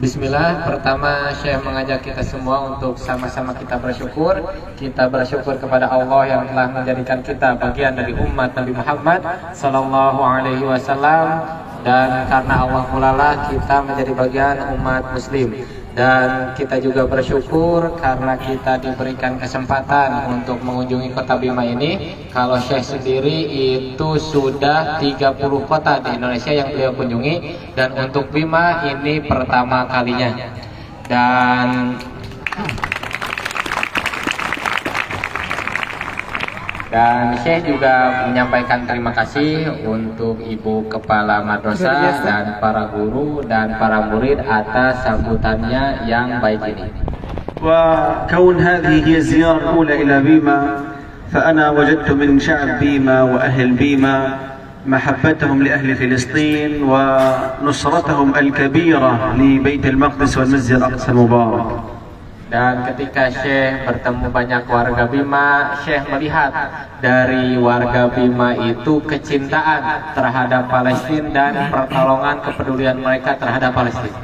Bismillah, pertama Syekh mengajak kita semua untuk sama-sama kita bersyukur. Kita bersyukur kepada Allah yang telah menjadikan kita bagian dari umat Nabi Muhammad Sallallahu Alaihi Wasallam, dan karena Allah mulalah kita menjadi bagian umat Muslim. Dan kita juga bersyukur karena kita diberikan kesempatan untuk mengunjungi kota Bima ini. Kalau Syekh sendiri itu sudah 30 kota di Indonesia yang beliau kunjungi, dan untuk Bima ini pertama kalinya. Dan Syekh juga menyampaikan terima kasih untuk Ibu Kepala Madrasah dan para guru dan para murid atas sambutannya yang baik ini. وكون هذه هي الزيارة الأولى إلى بيما، فأنا وجدت من شعب بيما وأهل بيما محبتهم لأهل فلسطين ونصرتهم الكبيرة لبيت المقدس والمسجد الأقصى المبارك. Dan ketika Syekh bertemu banyak warga Bima, Syekh melihat dari warga Bima itu kecintaan terhadap Palestina dan pertolongan kepedulian mereka terhadap Palestina.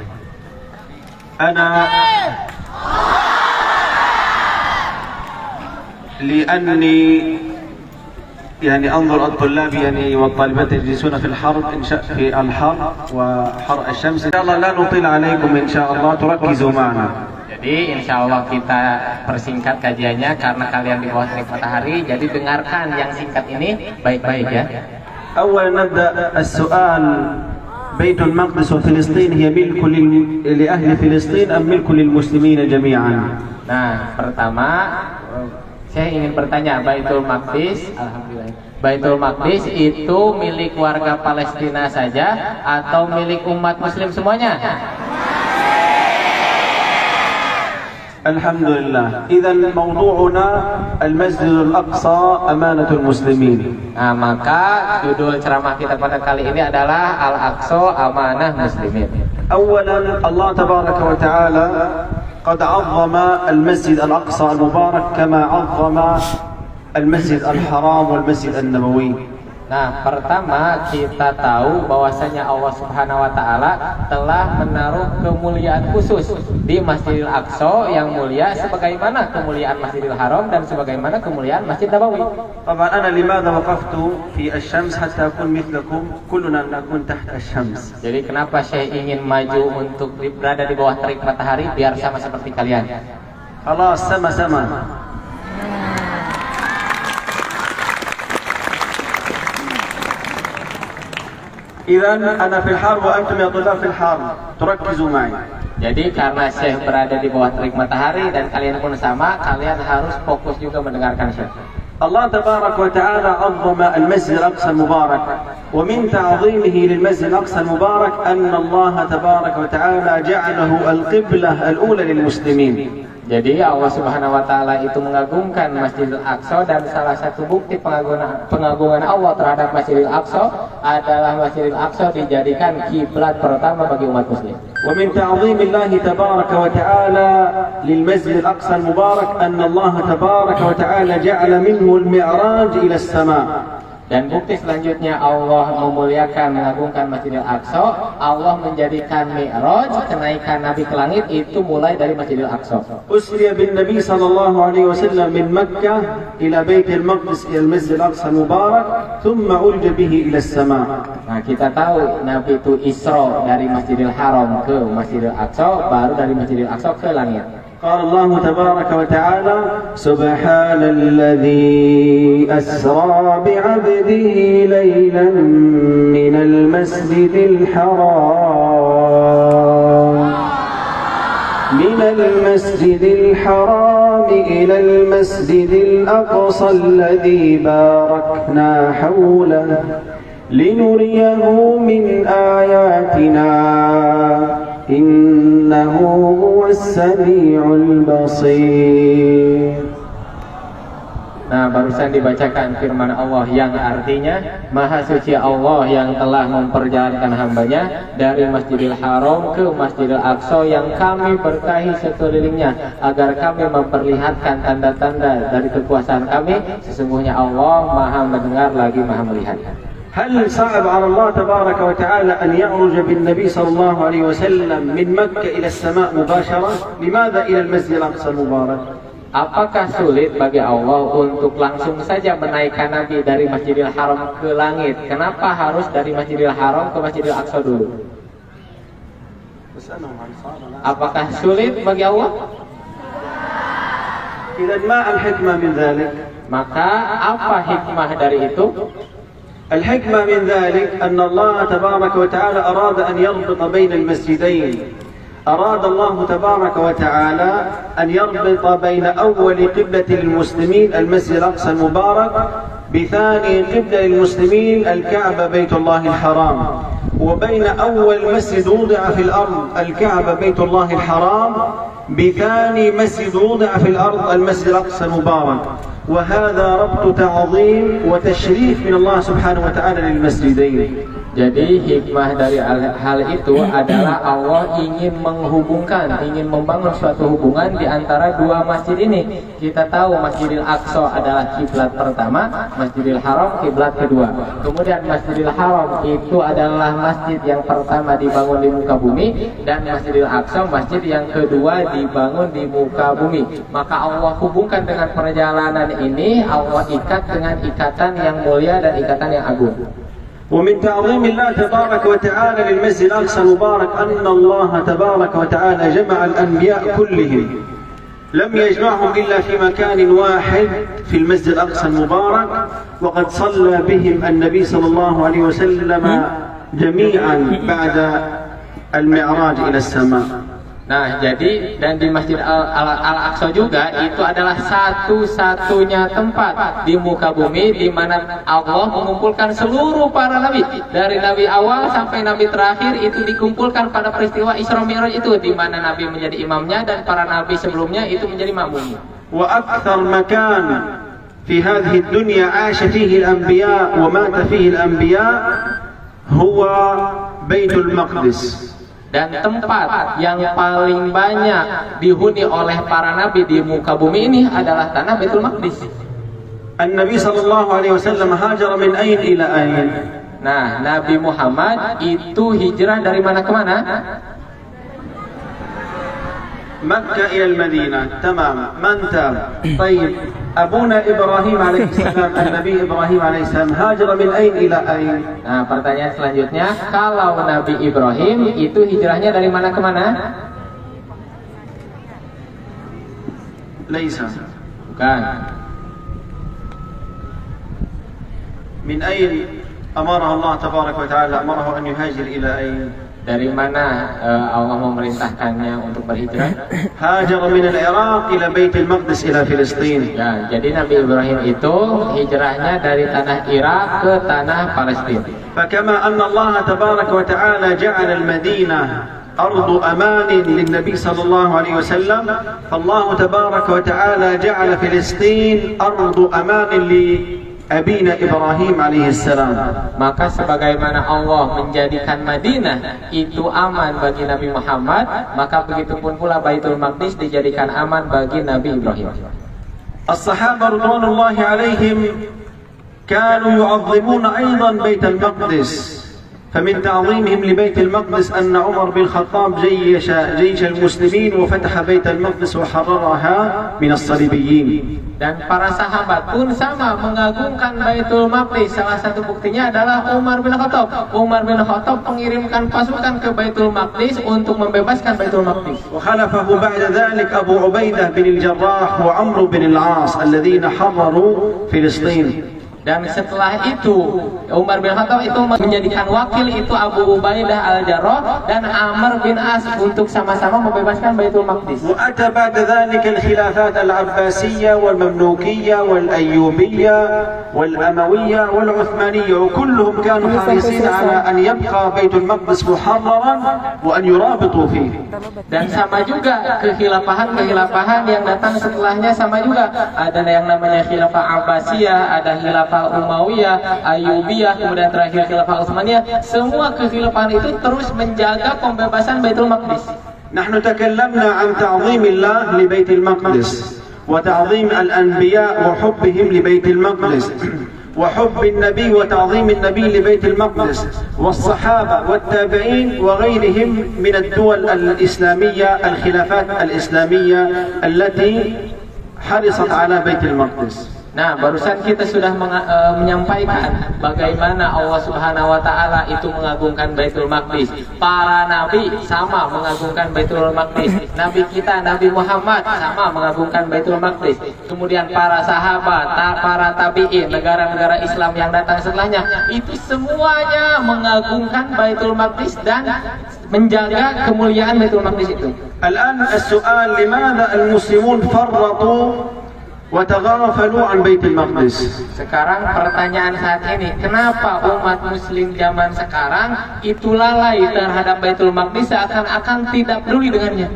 لأني أنظر الطلاب والطالبات يجلسون في الحر وحر الشمس. إن شاء الله لا نطيل عليكم، إن شاء الله تركزوا معنا. Jadi insya Allah kita persingkat kajiannya karena kalian di bawah terik matahari. Jadi dengarkan yang singkat ini baik-baik ya. أولا نبدأ السؤال: بيت المقدس وفلسطين هي ملك لأهل فلسطين أم ملك للمسلمين جميعا؟ Nah, pertama saya ingin bertanya, Baitul Maqdis, alhamdulillah, Baitul Maqdis itu milik warga Palestina saja atau milik umat Muslim semuanya? الحمد لله. إذا موضوعنا المسجد الأقصى أمانة المسلمين. Nah, maka judul ceramah kita pada kali ini adalah Al-Aqsa Amanah Muslimin. أولا الله تبارك وتعالى قد عظم المسجد الأقصى المبارك كما عظم المسجد الحرام والمسجد النبوي. Nah, pertama kita tahu bahwasanya Allah Subhanahu wa taala telah menaruh kemuliaan khusus di Masjidil Aqsa yang mulia sebagaimana kemuliaan Masjidil Haram dan sebagaimana kemuliaan Masjid Nabawi. طبعا أنا لماذا وقفت في الشمس حتى أكون مثلكم كلنا نكون تحت الشمس. Jadi kenapa Syekh ingin maju untuk berada di bawah terik matahari biar sama seperti kalian? خلاص sama-sama. إذن أنا في الحار وأنتم يا طلاب في الحار تركزوا معي. Jadi karena Syekh berada di bawah terik matahari dan kalian pun sama, kalian harus fokus juga mendengarkan Syekh. الله تبارك وتعالى عظم المسجد الأقصى المبارك، ومن تعظيمه للمسجد الأقصى المبارك أن الله تبارك وتعالى جعله القبلة الأولى للمسلمين. Jadi Allah Subhanahu wa taala itu mengagungkan Masjidil Aqsa, dan salah satu bukti pengagungan Allah terhadap Masjidil Aqsa adalah Masjidil Aqsa dijadikan kiblat pertama bagi umat muslim. ومن تعظيم الله تبارك وتعالى للمسجد الأقصى المبارك أن الله تبارك وتعالى جعل منه المعراج إلى السماء. Dan bukti selanjutnya Allah memuliakan, mengagungkan Masjidil Aqsa, Allah menjadikan Mi'raj, kenaikan Nabi ke langit itu mulai dari Masjidil Aqsa. أسري بالنبي صلى الله عليه وسلم من مكة إلى بيت المقدس إلى المسجد الأقصى المبارك ثم عرج به إلى السماء. Nah, kita tahu Nabi itu Isra dari Masjidil Haram ke Masjidil Aqsa, baru dari Masjidil Aqsa ke langit. قال الله تبارك وتعالى: سبحان الذي أسرى بعبده ليلا من المسجد الحرام إلى المسجد الأقصى الذي باركنا حوله لنريه من آياتنا إنه هو السميع البصير. Nah, barusan dibacakan firman Allah yang artinya Maha Suci Allah yang telah memperjalankan hambanya dari Masjidil Haram ke Masjidil Aqsa yang kami berkahi sekelilingnya agar kami memperlihatkan tanda-tanda dari kekuasaan kami. Sesungguhnya Allah Maha mendengar lagi Maha melihat. هل صعب على الله تبارك وتعالى أن يعرج بالنبي صلى الله عليه وسلم من مكة إلى السماء مباشرة؟ لماذا إلى المسجد الأقصى المبارك؟ Apakah sulit bagi Allah untuk langsung saja menaikkan Nabi dari Masjidil Haram ke langit? Kenapa harus dari Masjidil Haram ke Masjidil Aqsa dulu? Apakah sulit bagi Allah? إذا ما الحكمة من ذلك؟ Maka apa hikmah dari itu? الحكمة من ذلك أن الله تبارك وتعالى أراد أن يربط بين المسجدين. أراد الله تبارك وتعالى أن يربط بين أول قبلة المسلمين المسجد الأقصى المبارك بثاني قبلة للمسلمين الكعبة بيت الله الحرام، وبين أول مسجد وضع في الأرض الكعبة بيت الله الحرام بثاني مسجد وضع في الأرض المسجد الأقصى المبارك. وهذا ربط تعظيم وتشريف من الله سبحانه وتعالى للمسجدين. Jadi hikmah dari hal itu adalah Allah ingin menghubungkan, ingin membangun suatu hubungan di antara dua masjid ini. Kita tahu Masjidil Aqsa adalah kiblat pertama, Masjidil Haram kiblat kedua. Kemudian Masjidil Haram itu adalah masjid yang pertama dibangun di muka bumi, dan Masjidil Aqsa masjid yang kedua dibangun di muka bumi. Maka Allah hubungkan dengan perjalanan ini, Allah ikat dengan ikatan yang mulia dan ikatan yang agung. ومن تعظيم الله تبارك وتعالى للمسجد الأقصى المبارك أن الله تبارك وتعالى جمع الأنبياء كلهم، لم يجمعهم إلا في مكان واحد في المسجد الأقصى المبارك، وقد صلى بهم النبي صلى الله عليه وسلم جميعا بعد المعراج إلى السماء. Nah, jadi dan di Masjid Al-Aqsa juga itu adalah satu-satunya tempat di muka bumi di mana Allah mengumpulkan seluruh para nabi, dari nabi awal sampai nabi terakhir itu dikumpulkan pada peristiwa Isra Mi'raj itu, di mana nabi menjadi imamnya dan para nabi sebelumnya itu menjadi makmum. Wa akthar makan fi hadhihi ad-dunya 'asha fihi al-anbiya wa mata fihi al-anbiya huwa Baitul Maqdis. Dan tempat yang paling banyak dihuni oleh para nabi di muka bumi ini adalah tanah Baitul Maqdis. An-Nabi sallallahu alaihi wasallam hajara min ain ila ain. Nah, Nabi Muhammad itu hijrah dari mana ke mana? Makkah ila al-Madinah. Tamam. Man tab. Baik. Abuna Ibrahim alaihi salam, Nabi Ibrahim alaihi salam hajara min ain ila ain. Nah, pertanyaan selanjutnya, kalau Nabi Ibrahim itu hijrahnya dari mana ke mana? Laisa. Bukan. Min ain amarahu Allah tabaraka wa taala, amarahu an yuhajir ila ain. Dari mana Allah memerintahkannya untuk berhijrah? Hajar min al-Iraq ila Baitul Maqdis ila Filistin. Ya, jadi Nabi Ibrahim itu hijrahnya dari tanah Irak ke tanah Palestina. Fakama anna Allah tabaraka wa ta'ala ja'ala al-Madinah أرض أمان للنبي صلى الله عليه وسلم، فالله تبارك وتعالى جعل فلسطين أرض أمان Abina Ibrahim alaihissalam. Maka sebagaimana Allah menjadikan Madinah itu aman bagi Nabi Muhammad, maka begitupun pula Baitul Maqdis dijadikan aman bagi Nabi Ibrahim. As-sahabah radhiyallahu alaihim kanu yu'azzimuna aidan Baitul Maqdis. فمن تعظيمهم لبيت المقدس أن عمر بن الخطاب جيش المسلمين وفتح بيت المقدس وحررها من الصليبيين. Dan para sahabat pun sama mengagungkan Baitul Maqdis. Salah satu buktinya adalah Umar bin Khattab. Umar bin Khattab mengirimkan pasukan ke Baitul Maqdis untuk membebaskan Baitul Maqdis. وخلفه بعد ذلك أبو عبيدة بن الجراح وعمرو بن العاص الذين حرروا فلسطين. Dan setelah itu Umar bin Khattab itu menjadikan wakil itu Abu Ubaidah al-Jarrah dan Amr bin As untuk sama-sama membebaskan Baitul Maqdis. وأتى بعد ذلك الخلافات العباسية والمملوكية والأيوبية والأموية والعثمانية وكلهم كانوا حريصين على أن يبقى بيت المقدس محررا وأن يرابطوا فيه. Dan sama juga kehilafahan yang datang setelahnya sama juga. Ada yang namanya khilafah Abbasiyah, ada khilafah Umayyah, Ayyubiyah, kemudian terakhir khilafah Utsmaniyah. Semua kekhilafahan itu terus menjaga pembebasan Baitul Maqdis. نحن تكلمنا عن تعظيم الله لبيت المقدس وتعظيم الأنبياء وحبهم لبيت المقدس وحب النبي وتعظيم النبي لبيت المقدس والصحابة والتابعين وغيرهم من الدول الإسلامية الخلافات الإسلامية التي حرصت على بيت المقدس. Nah, barusan kita sudah menyampaikan bagaimana Allah Subhanahu wa taala itu mengagungkan Baitul Maqdis. Para nabi sama mengagungkan Baitul Maqdis. Nabi kita Nabi Muhammad sama mengagungkan Baitul Maqdis. Kemudian para sahabat, para tabi'in, negara-negara Islam yang datang setelahnya, itu semuanya mengagungkan Baitul Maqdis dan menjaga kemuliaan Baitul Maqdis itu. الآن السؤال لماذا المسلمون فرطوا وتغافلوا عن بيت المقدس؟ Sekarang pertanyaan saat ini, kenapa umat muslim zaman sekarang itu lalai terhadap Baitul Maqdis seakan-akan tidak peduli dengannya?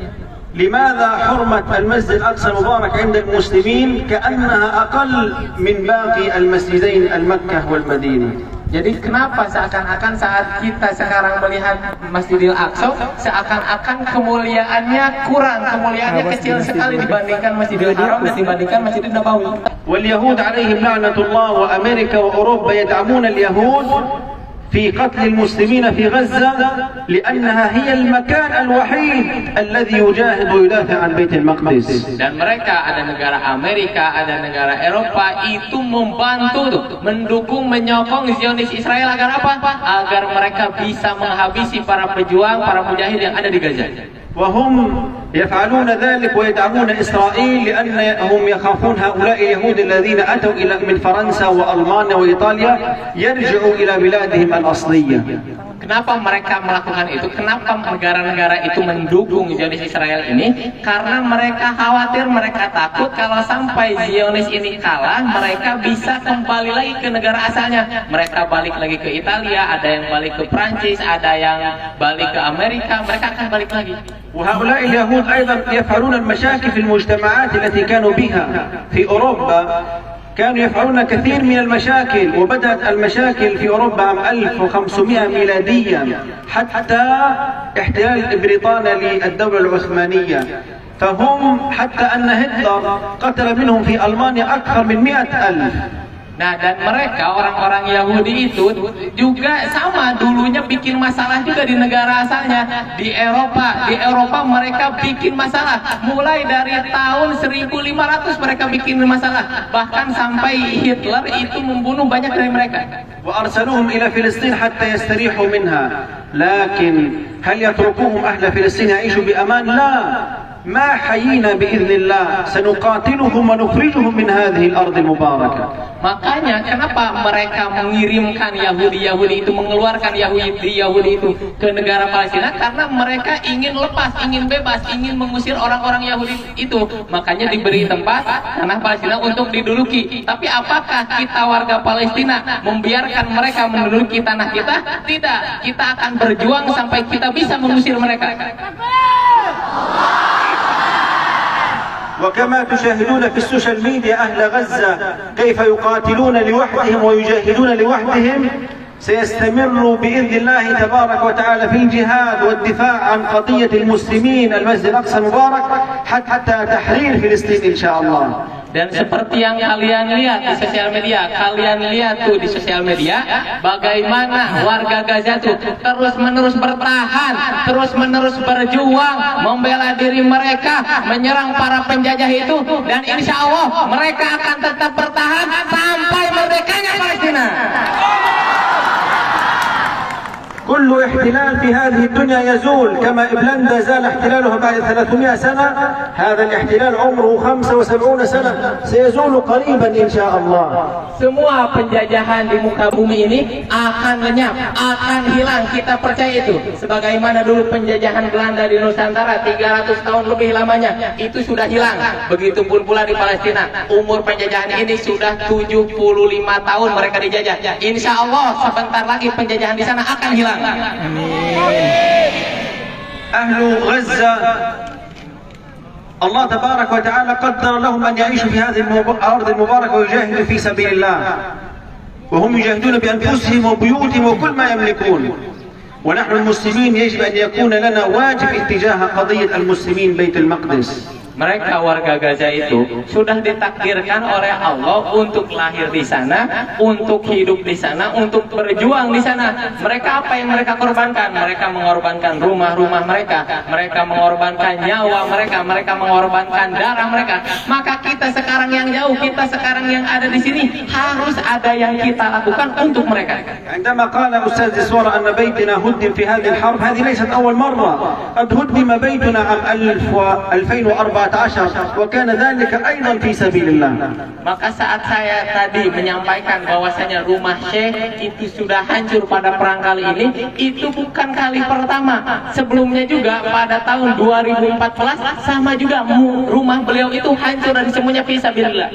لماذا حرمة المسجد الأقصى المبارك عند المسلمين كأنها أقل من باقي المسجدين المكة والمدينة؟ Jadi kenapa seakan-akan saat kita sekarang melihat Masjidil Aqsa seakan-akan kemuliaannya kurang, kemuliaannya kecil sekali dibandingkan Masjidil Haram dan dibandingkan Masjidil Nabawi. واليهود عليهم لعنة الله وأمريكا وأوروبا يدعمون اليهود في قتل المسلمين في غزة لأنها هي المكان الوحيد الذي يجاهد ويدافع عن بيت المقدس. Dan mereka, ada negara Amerika, ada negara Eropa itu membantu, mendukung, menyokong Zionis Israel agar apa? Agar mereka bisa menghabisi para pejuang, para mujahid yang ada di Gaza. وهم يفعلون ذلك ويدعمون إسرائيل لأنهم يخافون هؤلاء اليهود الذين أتوا من فرنسا وألمانيا وإيطاليا يرجعوا إلى بلادهم الأصلية. Kenapa mereka melakukan itu? Kenapa negara-negara itu mendukung Zionis Israel ini? Karena mereka khawatir, mereka takut kalau sampai Zionis ini kalah, mereka bisa kembali lagi ke negara asalnya. Mereka balik lagi ke Italia, ada yang balik ke Prancis, ada yang balik ke Amerika, mereka akan balik lagi. وهؤلاء اليهود أيضا يفعلون المشاكل في المجتمعات التي كانوا بها في أوروبا. كانوا يفعلون كثير من المشاكل وبدأت المشاكل في أوروبا عام 1500 ميلاديا حتى احتلال بريطانيا للدولة العثمانية. فهم حتى أن هتلر قتل منهم في ألمانيا أكثر من 100,000. Nah, dan mereka orang-orang Yahudi itu juga sama dulunya bikin masalah juga di negara asalnya, di Eropa mereka bikin masalah mulai dari tahun 1500 mereka bikin masalah, bahkan sampai Hitler itu membunuh banyak dari mereka. وأرسلوهم إلى فلسطين حتى يستريحوا منها. لكن هل يتركوهم أهل فلسطين يعيشوا بأمان؟ لا. ما حيينا بإذن الله سنقاتلهم ونخرجهم من هذه الأرض المباركة. Makanya kenapa mereka mengirimkan Yahudi itu, mengeluarkan Yahudi itu ke negara Palestina? Karena mereka ingin lepas, ingin bebas, ingin mengusir orang-orang Yahudi itu. Makanya diberi tempat tanah Palestina untuk diduduki. Tapi apakah kita warga Palestina membiarkan mereka menduduki tanah kita? Tidak. Kita akan berjuang sampai kita bisa mengusir mereka. وكما تشاهدون في السوشيال ميديا أهل غزة كيف يقاتلون لوحدهم ويجاهدون لوحدهم، سيستمر بإذن الله تبارك وتعالى في الجهاد والدفاع عن قضية المسلمين المسجد الأقصى المبارك حتى تحرير فلسطين إن شاء الله. Dan seperti yang kalian lihat di sosial media, bagaimana warga Gaza tuh terus-menerus bertahan, terus-menerus berjuang, membela diri mereka, menyerang para penjajah itu, dan insya Allah mereka akan tetap bertahan sampai merdekanya Palestina. كل احتلال في هذه الدنيا يزول، كما إبلندا زال احتلاله بعد 300 سنة، هذا الاحتلال عمره 75 سنة، سيزول قريبا إن شاء الله. Semua penjajahan di muka bumi ini akan lenyap, akan hilang, kita percaya itu. Sebagaimana dulu penjajahan Belanda di Nusantara 300 tahun lebih lamanya, itu sudah hilang. Begitupun pula di Palestina, umur penjajahan ini sudah 75 tahun mereka dijajah. Insya Allah sebentar lagi penjajahan di sana akan hilang. أهل غزة الله تبارك وتعالى قدر لهم أن يعيشوا في هذه الأرض المباركة ويجاهدوا في سبيل الله، وهم يجاهدون بأنفسهم وبيوتهم وكل ما يملكون. ونحن المسلمين يجب أن يكون لنا واجب اتجاه قضية المسلمين بيت المقدس. Mereka warga Gaza itu sudah ditakdirkan oleh Allah untuk lahir di sana, untuk hidup di sana, untuk berjuang di sana. Mereka apa yang mereka korbankan? Mereka mengorbankan rumah-rumah mereka, mereka mengorbankan nyawa mereka, mereka mengorbankan darah mereka. Maka kita sekarang yang jauh, kita sekarang yang ada di sini harus ada yang kita lakukan untuk mereka. عندما قال أستاذ إسوار أن بيتنا هدم في هذه الحرب هذه ليست أول مرة قد هدم بيتنا عام 2014 وكان ذلك أيضا في سبيل الله. Maka saat saya tadi menyampaikan bahwasanya rumah Syekh itu sudah hancur pada perang kali ini, itu bukan kali pertama. Sebelumnya juga pada tahun 2014 sama juga rumah beliau itu hancur dan semuanya fi sabilillah.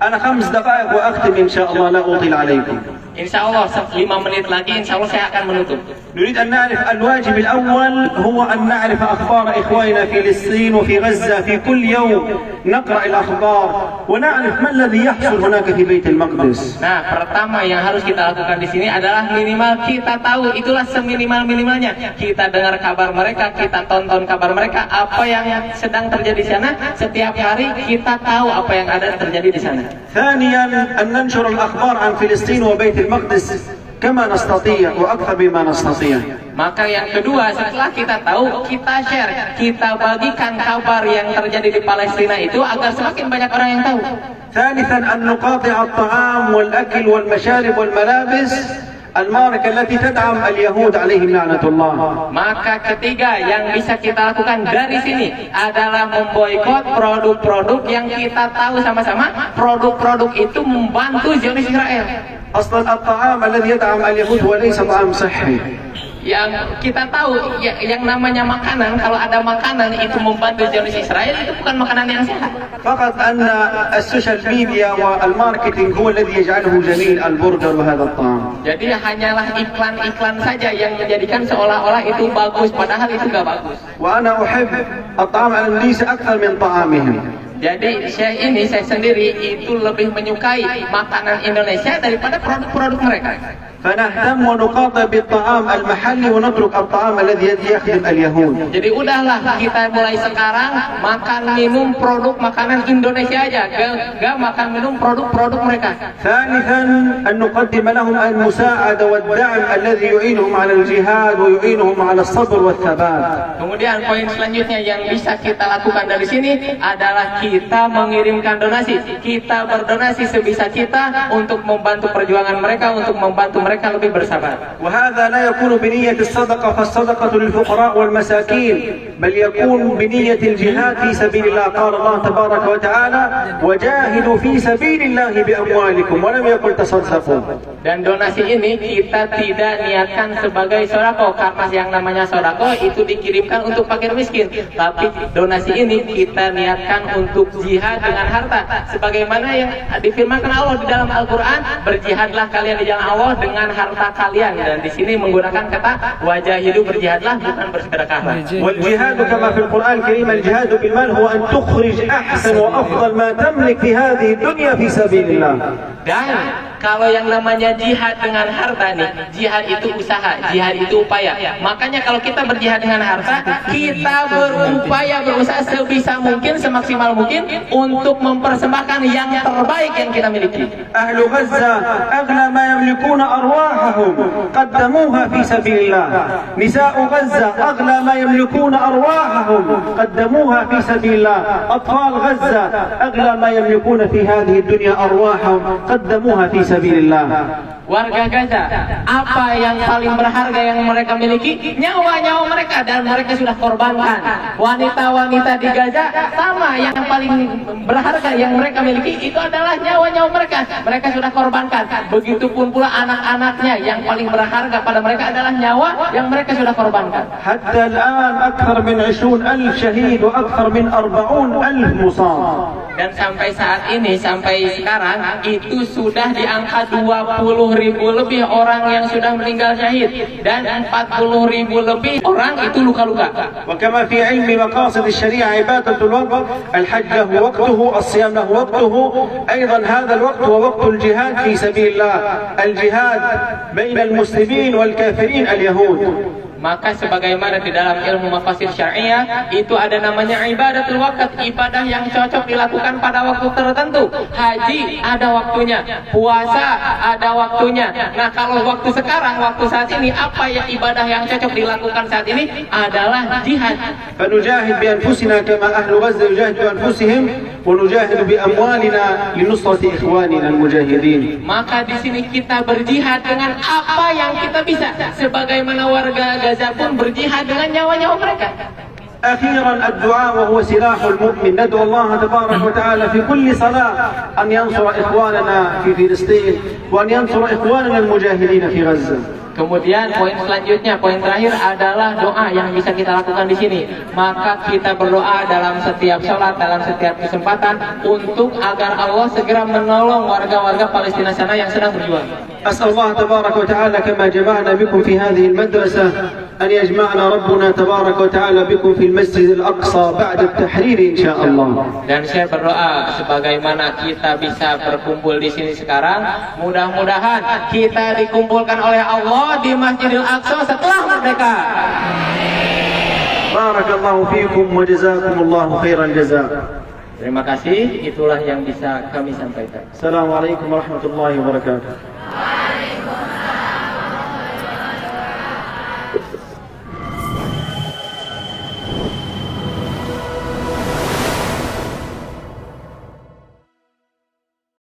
أنا 5 دقائق وأختم إن شاء الله لا أطيل عليكم. Insya Allah 5 menit lagi Insya Allah saya akan menutup. نريد أن نعرف الواجب الأول هو أن نعرف أخبار إخواننا في فلسطين وفي غزة. في كل يوم نقرأ الأخبار ونعرف ما الذي يحصل هناك في بيت المقدس. Nah, pertama yang harus kita lakukan di sini adalah minimal kita tahu, itulah seminimal-minimalnya. Kita dengar kabar mereka, kita tonton kabar mereka, apa yang sedang terjadi di sana. Setiap hari kita tahu apa yang ada terjadi di sana. ثانيا أن ننشر الأخبار عن فلسطين وبيت المقدس كما نستطيع وأكثر مما نستطيع. Maka yang kedua, setelah kita tahu, kita share, kita bagikan kabar yang terjadi di Palestina itu agar semakin banyak orang yang tahu. ثالثا أن نقاطع الطعام والأكل والمشارب والملابس الماركة التي تدعم اليهود عليهم لعنة الله. Maka ketiga yang bisa kita lakukan dari sini adalah memboikot produk-produk yang kita tahu sama-sama produk-produk itu membantu Zionis Israel. أصلا الطعام الذي يدعم اليهود هو ليس طعام صحي. Yang kita tahu yang namanya makanan, kalau ada makanan itu membantu Zionis Israel, itu bukan makanan yang sehat. فقط أن السوشيال ميديا والماركتينج هو الذي يجعله جميل البرجر وهذا الطعام. Jadi hanyalah iklan-iklan saja yang menjadikan seolah-olah itu bagus, padahal itu gak bagus. وأنا أحب الطعام الإنجليزي أكثر من طعامهم. Jadi saya sendiri itu lebih menyukai makanan Indonesia daripada produk-produk mereka. فنهتم ونقاطع بالطعام المحلي ونترك الطعام الذي يخدم اليهود. Jadi udahlah kita mulai sekarang makan minum produk makanan Indonesia aja, gak makan minum produk-produk mereka. ثالثا أن نقدم لهم المساعدة والدعم الذي يعينهم على الجهاد ويعينهم على الصبر والثبات. Kemudian poin selanjutnya yang bisa kita lakukan dari sini adalah kita mengirimkan donasi. Kita berdonasi sebisa kita untuk membantu perjuangan mereka, untuk membantu mereka lebih bersabar. وهذا لا يكون بنية الصدقة فالصدقة للفقراء والمساكين بل يكون بنية الجهاد في سبيل الله. قال الله تبارك وتعالى وجاهدوا في سبيل الله بأموالكم ولم يقل تصدقوا. Dan donasi ini kita tidak niatkan sebagai sodako, karena yang namanya sodako itu dikirimkan untuk fakir miskin. Tapi donasi ini kita niatkan untuk jihad dengan harta, sebagaimana yang difirmankan Allah di dalam Al-Quran, berjihadlah kalian di jalan Allah dengan harta kalian. Dan di sini menggunakan kata wajahidu, berjihadlah, bukan bersedekahlah. والجهاد كما في القرآن الكريم الجهاد بالمال هو أن تخرج أحسن وأفضل ما تملك في هذه الدنيا في سبيل الله. Dan kalau yang namanya jihad dengan harta nih, jihad itu usaha, jihad itu upaya. Makanya kalau kita berjihad dengan harta, kita berupaya, berusaha sebisa mungkin, semaksimal mungkin untuk mempersembahkan yang terbaik yang kita miliki. أهل غزة أغلى ما يملكون أرواحهم قدموها في سبيل الله. نساء غزة أغلى ما يملكون أرواحهم قدموها في سبيل الله. أطفال غزة أغلى ما يملكون في هذه الدنيا أرواحهم قدموها في سبيل الله. Warga Gaza, apa yang paling berharga yang mereka miliki? Nyawa-nyawa mereka, dan mereka sudah korbankan. Wanita-wanita di Gaza sama, yang paling berharga yang mereka miliki itu adalah nyawa-nyawa mereka. Mereka sudah korbankan. Begitupun pula anak-anaknya, yang paling berharga pada mereka adalah nyawa yang mereka sudah korbankan. حتى الآن أكثر من 20,000 شهيد وأكثر من 40,000 مصاب. Dan sampai saat ini, sampai sekarang itu sudah di angka 20.000 lebih orang yang sudah meninggal syahid, dan 40.000 lebih orang itu luka-luka. وكما في علم مقاصد الشريعة عبادة الوقت، الحج له وقته، الصيام له وقته، أيضا هذا الوقت هو وقت الجهاد في سبيل الله، الجهاد بين المسلمين والكافرين اليهود. Maka sebagaimana di dalam ilmu mafasir syariah itu ada namanya ibadatul waqt, ibadah yang cocok dilakukan pada waktu tertentu. Haji ada waktunya, puasa ada waktunya. Nah, kalau waktu sekarang, waktu saat ini, apa ya ibadah yang cocok dilakukan saat ini adalah jihad. فنجاهد بأنفسنا كما أهل غزة يجاهدوا بأنفسهم ونجاهد بأموالنا لنصرة إخواننا المجاهدين. Maka di sini kita berjihad dengan apa yang kita bisa, sebagaimana warga Gaza pun berjihad dengan nyawa-nyawa mereka. أخيرا الدعاء وهو سلاح المؤمن. ندعو الله تبارك وتعالى في كل صلاة أن ينصر إخواننا في فلسطين وأن ينصر إخواننا المجاهدين في غزة. Kemudian poin selanjutnya, poin terakhir adalah doa yang bisa kita lakukan di sini. Maka kita berdoa dalam setiap sholat, dalam setiap kesempatan untuk agar Allah segera menolong warga-warga Palestina sana yang sedang berjuang. أسأل الله تبارك وتعالى كما جمعنا بكم في هذه المدرسة أن يجمعنا ربنا تبارك وتعالى بكم في المسجد الأقصى بعد التحرير إن شاء الله. Dan saya berdoa sebagaimana kita bisa berkumpul di sini sekarang, mudah-mudahan kita dikumpulkan oleh Allah di Masjidil Aqsa setelah merdeka. بارك الله فيكم وجزاكم الله خير الجزاء. Terima kasih, itulah yang bisa kami sampaikan. السلام عليكم ورحمة الله وبركاته.